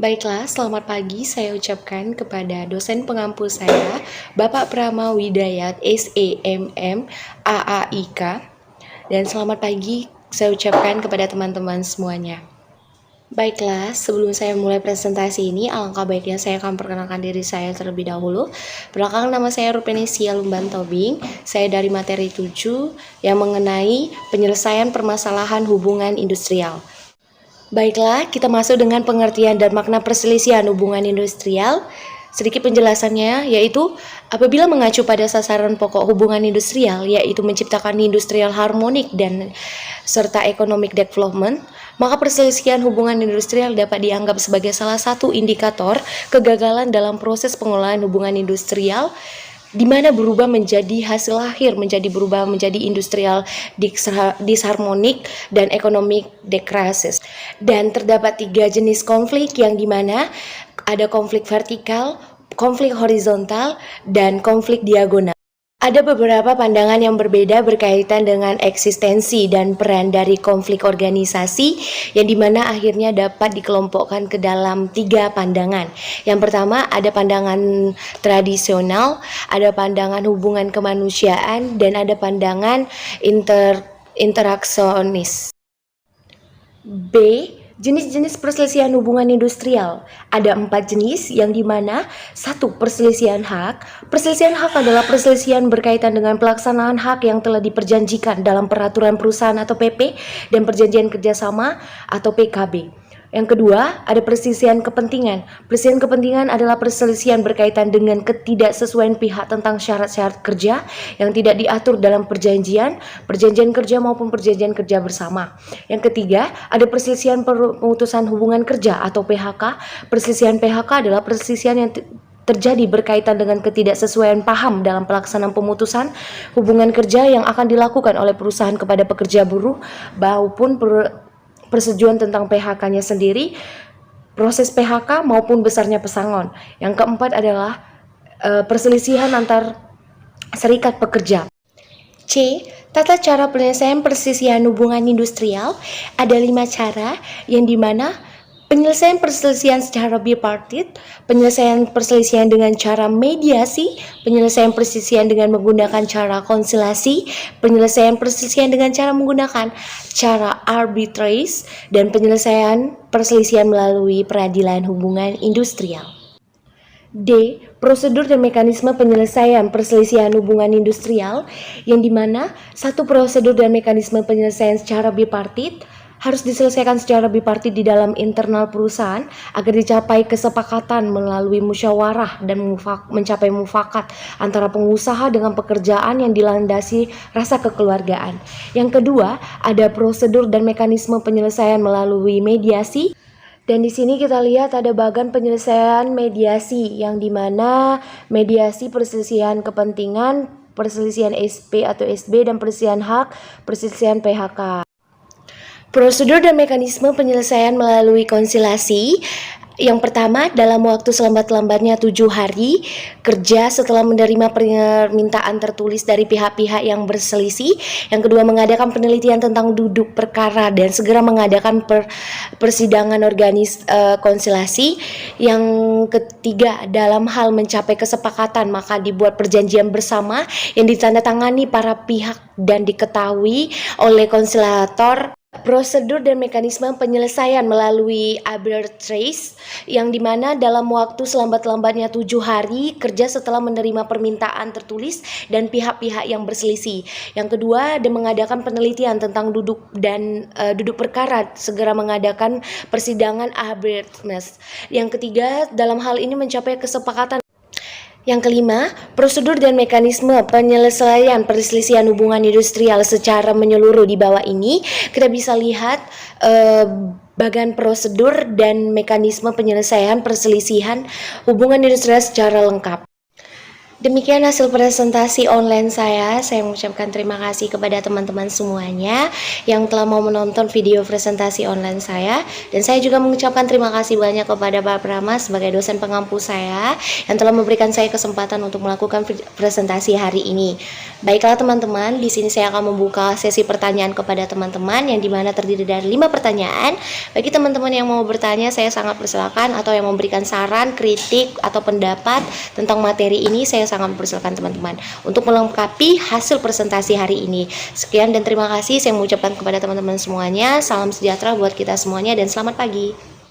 Baiklah, selamat pagi saya ucapkan kepada dosen pengampu saya, Bapak Prama Widayat, SEMM, AAIK, dan selamat pagi saya ucapkan kepada teman-teman semuanya. Baiklah, sebelum saya mulai presentasi ini, alangkah baiknya saya akan perkenalkan diri saya terlebih dahulu. Perkenalkan, nama saya Rupenesia Lumban Tobing. Saya dari materi 7 yang mengenai penyelesaian permasalahan hubungan industrial. Baiklah, kita masuk dengan pengertian dan makna perselisihan hubungan industrial. Sedikit penjelasannya, yaitu apabila mengacu pada sasaran pokok hubungan industrial, yaitu menciptakan industrial harmonik dan serta economic development, maka perselisihan hubungan industrial dapat dianggap sebagai salah satu indikator kegagalan dalam proses pengolahan hubungan industrial, di mana berubah menjadi hasil akhir berubah menjadi industrial disharmonik dan economic decreases. Dan terdapat 3 jenis konflik yang dimana ada konflik vertikal, konflik horizontal, dan konflik diagonal. Ada beberapa pandangan yang berbeda berkaitan dengan eksistensi dan peran dari konflik organisasi yang dimana akhirnya dapat dikelompokkan ke dalam 3 pandangan. Yang pertama ada pandangan tradisional, ada pandangan hubungan kemanusiaan, dan ada pandangan interaksionis. B. Jenis-jenis perselisihan hubungan industrial. Ada 4 jenis yang dimana 1. Perselisihan hak. Perselisihan hak adalah perselisihan berkaitan dengan pelaksanaan hak yang telah diperjanjikan dalam peraturan perusahaan atau PP dan perjanjian kerjasama atau PKB. Yang kedua, ada perselisihan kepentingan. Perselisihan kepentingan adalah perselisihan berkaitan dengan ketidaksesuaian pihak tentang syarat-syarat kerja yang tidak diatur dalam perjanjian kerja maupun perjanjian kerja bersama. Yang ketiga, ada perselisihan pemutusan hubungan kerja atau PHK. Perselisihan PHK adalah perselisihan yang terjadi berkaitan dengan ketidaksesuaian paham dalam pelaksanaan pemutusan hubungan kerja yang akan dilakukan oleh perusahaan kepada pekerja buruh maupun persetujuan tentang PHK-nya sendiri, proses PHK maupun besarnya pesangon. Yang keempat adalah perselisihan antar serikat pekerja. C. Tata cara penyelesaian perselisihan hubungan industrial. Ada 5 cara yang dimana penyelesaian perselisihan secara bipartit, penyelesaian perselisihan dengan cara mediasi, penyelesaian perselisihan dengan menggunakan cara konsilasi, penyelesaian perselisihan dengan cara menggunakan cara arbitrage, dan penyelesaian perselisihan melalui peradilan hubungan industrial. D. Prosedur dan mekanisme penyelesaian perselisihan hubungan industrial yang dimana 1. Prosedur dan mekanisme penyelesaian secara bipartit harus diselesaikan secara bipartit di dalam internal perusahaan agar dicapai kesepakatan melalui musyawarah dan mencapai mufakat antara pengusaha dengan pekerjaan yang dilandasi rasa kekeluargaan. Yang kedua, ada prosedur dan mekanisme penyelesaian melalui mediasi. Dan di sini kita lihat ada bagan penyelesaian mediasi yang dimana mediasi perselisihan kepentingan, perselisihan SP atau SB, dan perselisihan hak, perselisihan PHK. Prosedur dan mekanisme penyelesaian melalui konsilasi. Yang pertama, dalam waktu selambat-lambatnya 7 hari kerja setelah menerima permintaan tertulis dari pihak-pihak yang berselisih. Yang kedua, mengadakan penelitian tentang duduk perkara dan segera mengadakan persidangan konsilasi. Yang ketiga, dalam hal mencapai kesepakatan maka dibuat perjanjian bersama yang ditandatangani para pihak dan diketahui oleh konsilator. Prosedur dan mekanisme penyelesaian melalui arbitrage yang dimana dalam waktu selambat-lambatnya 7 hari kerja setelah menerima permintaan tertulis dan pihak-pihak yang berselisih. Yang kedua, dan mengadakan penelitian tentang duduk perkara, segera mengadakan persidangan arbitrage. Yang ketiga, dalam hal ini mencapai kesepakatan. Yang kelima, prosedur dan mekanisme penyelesaian perselisihan hubungan industrial secara menyeluruh. Di bawah ini kita bisa lihat bagian prosedur dan mekanisme penyelesaian perselisihan hubungan industrial secara lengkap. Demikian hasil presentasi online saya. Saya mengucapkan terima kasih kepada teman-teman semuanya yang telah mau menonton video presentasi online saya. Dan saya juga mengucapkan terima kasih banyak kepada Pak Prama sebagai dosen pengampu saya yang telah memberikan saya kesempatan untuk melakukan presentasi hari ini. Baiklah teman-teman, di sini saya akan membuka sesi pertanyaan kepada teman-teman yang dimana terdiri dari 5 pertanyaan. Bagi teman-teman yang mau bertanya, saya sangat persilakan, atau yang memberikan saran, kritik, atau pendapat tentang materi ini, saya sangat mempersilakan teman-teman untuk melengkapi hasil presentasi hari ini. Sekian dan terima kasih saya mengucapkan kepada teman-teman semuanya. Salam sejahtera buat kita semuanya dan selamat pagi.